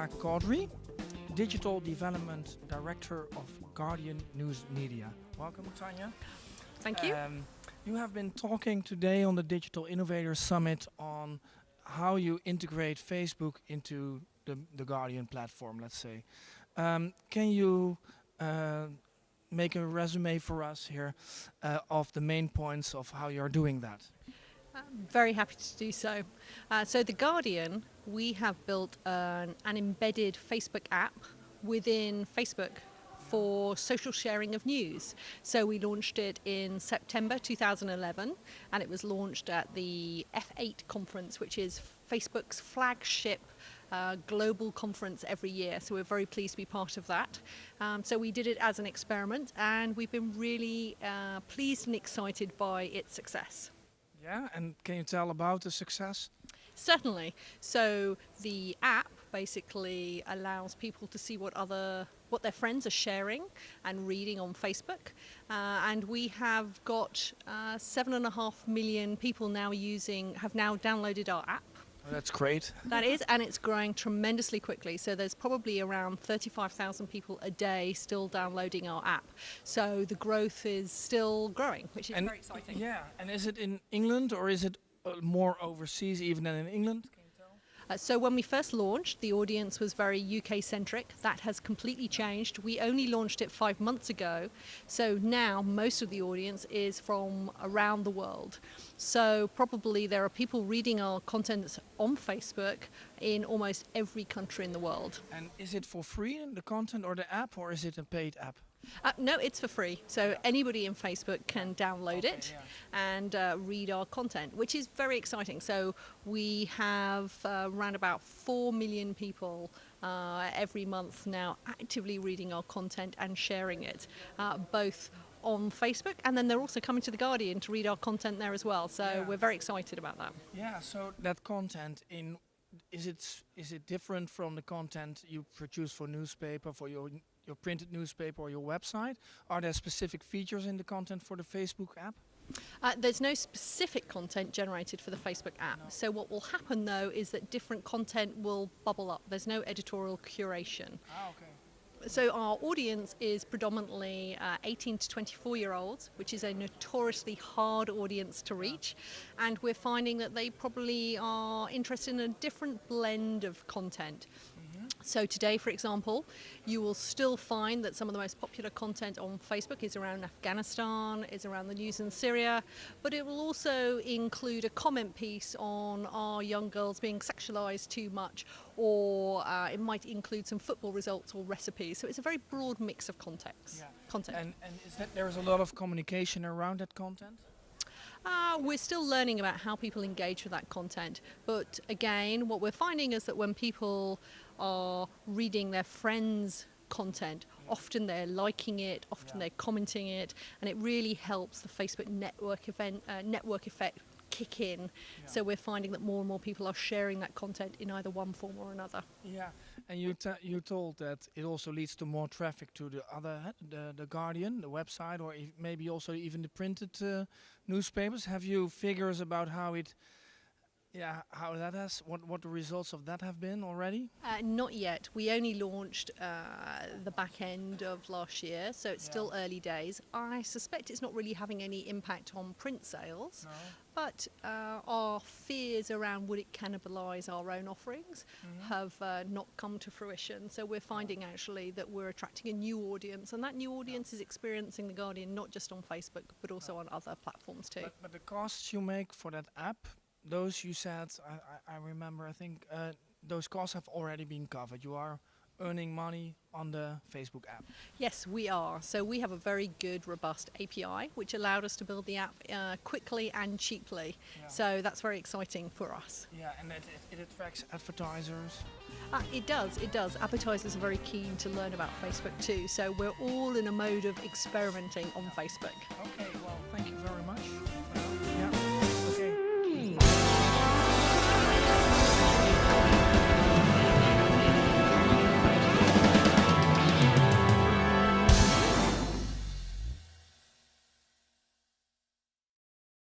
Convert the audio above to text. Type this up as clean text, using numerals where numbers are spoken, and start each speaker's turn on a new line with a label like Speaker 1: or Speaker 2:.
Speaker 1: Tanya Cordrey, Digital Development Director of Guardian News Media. Welcome, Tanya.
Speaker 2: Thank you.
Speaker 1: You have been talking today on the Digital Innovators Summit on how you integrate Facebook into the Guardian platform, let's say. Can you make a resume for us here of the main points of how you're doing that?
Speaker 2: I'm very happy to do so. So The Guardian, we have built an embedded Facebook app within Facebook for social sharing of news. So we launched it in September 2011, and it was launched at the F8 conference, which is Facebook's flagship global conference every year. So we're very pleased to be part of that. So we did it as an experiment, and we've been really pleased and excited by its success.
Speaker 1: Yeah, and can you tell about the success?
Speaker 2: Certainly. So the app basically allows people to see what their friends are sharing and reading on Facebook. And we have got 7.5 million people have now downloaded our app.
Speaker 1: Oh, that's great.
Speaker 2: That is, and it's growing tremendously quickly. So there's probably around 35,000 people a day still downloading our app. So the growth is still growing, which is very exciting.
Speaker 1: Yeah, and is it in England or is it more overseas even than in England? Can you tell?
Speaker 2: So when we first launched, the audience was very UK-centric. That has completely changed. We only launched it 5 months ago. So now most of the audience is from around the world. So probably there are people reading our content on Facebook in almost every country in the world.
Speaker 1: And is it for free, the content or the app, or is it a paid app?
Speaker 2: No, it's for free. So anybody in Facebook can download it and read our content, which is very exciting. So we have around about 4 million people every month now actively reading our content and sharing it, both on Facebook, and then they're also coming to The Guardian to read our content there as well. So we're very excited about that.
Speaker 1: Yeah, so that content is it different from the content you produce for newspaper, for your printed newspaper or your website? Are there specific features in the content for the Facebook app?
Speaker 2: There's no specific content generated for the Facebook app. No. So what will happen though is that different content will bubble up. There's no editorial curation.
Speaker 1: Okay.
Speaker 2: So our audience is predominantly 18 to 24-year-olds, which is a notoriously hard audience to reach. And we're finding that they probably are interested in a different blend of content. So today, for example, you will still find that some of the most popular content on Facebook is around Afghanistan, is around the news in Syria, but it will also include a comment piece on our young girls being sexualized too much, or it might include some football results or recipes. So it's a very broad mix of content.
Speaker 1: And is that there's a lot of communication around that content?
Speaker 2: We're still learning about how people engage with that content. But again, what we're finding is that when people are reading their friends' content, often they're liking it, often they're commenting it, and it really helps the Facebook network effect kick in. So we're finding that more and more people are sharing that content in either one form or another.
Speaker 1: Yeah, and you told that it also leads to more traffic to the Guardian, the website, or maybe also even the printed newspapers. Have you figures about how what the results of that have been already?
Speaker 2: Not yet. We only launched the back end of last year, so it's still early days. I suspect it's not really having any impact on print sales, but our fears around would it cannibalise our own offerings have not come to fruition. So we're finding actually that we're attracting a new audience, and that new audience is experiencing The Guardian not just on Facebook, but also on other platforms too.
Speaker 1: But the costs you make for that app, those you said, I remember, I think those costs have already been covered. You are earning money on the Facebook app.
Speaker 2: Yes, we are. So we have a very good, robust API, which allowed us to build the app quickly and cheaply. So that's very exciting for us.
Speaker 1: Yeah, and it attracts advertisers.
Speaker 2: It does. Advertisers are very keen to learn about Facebook too. So we're all in a mode of experimenting on Facebook.
Speaker 1: Okay, well, thank you very much.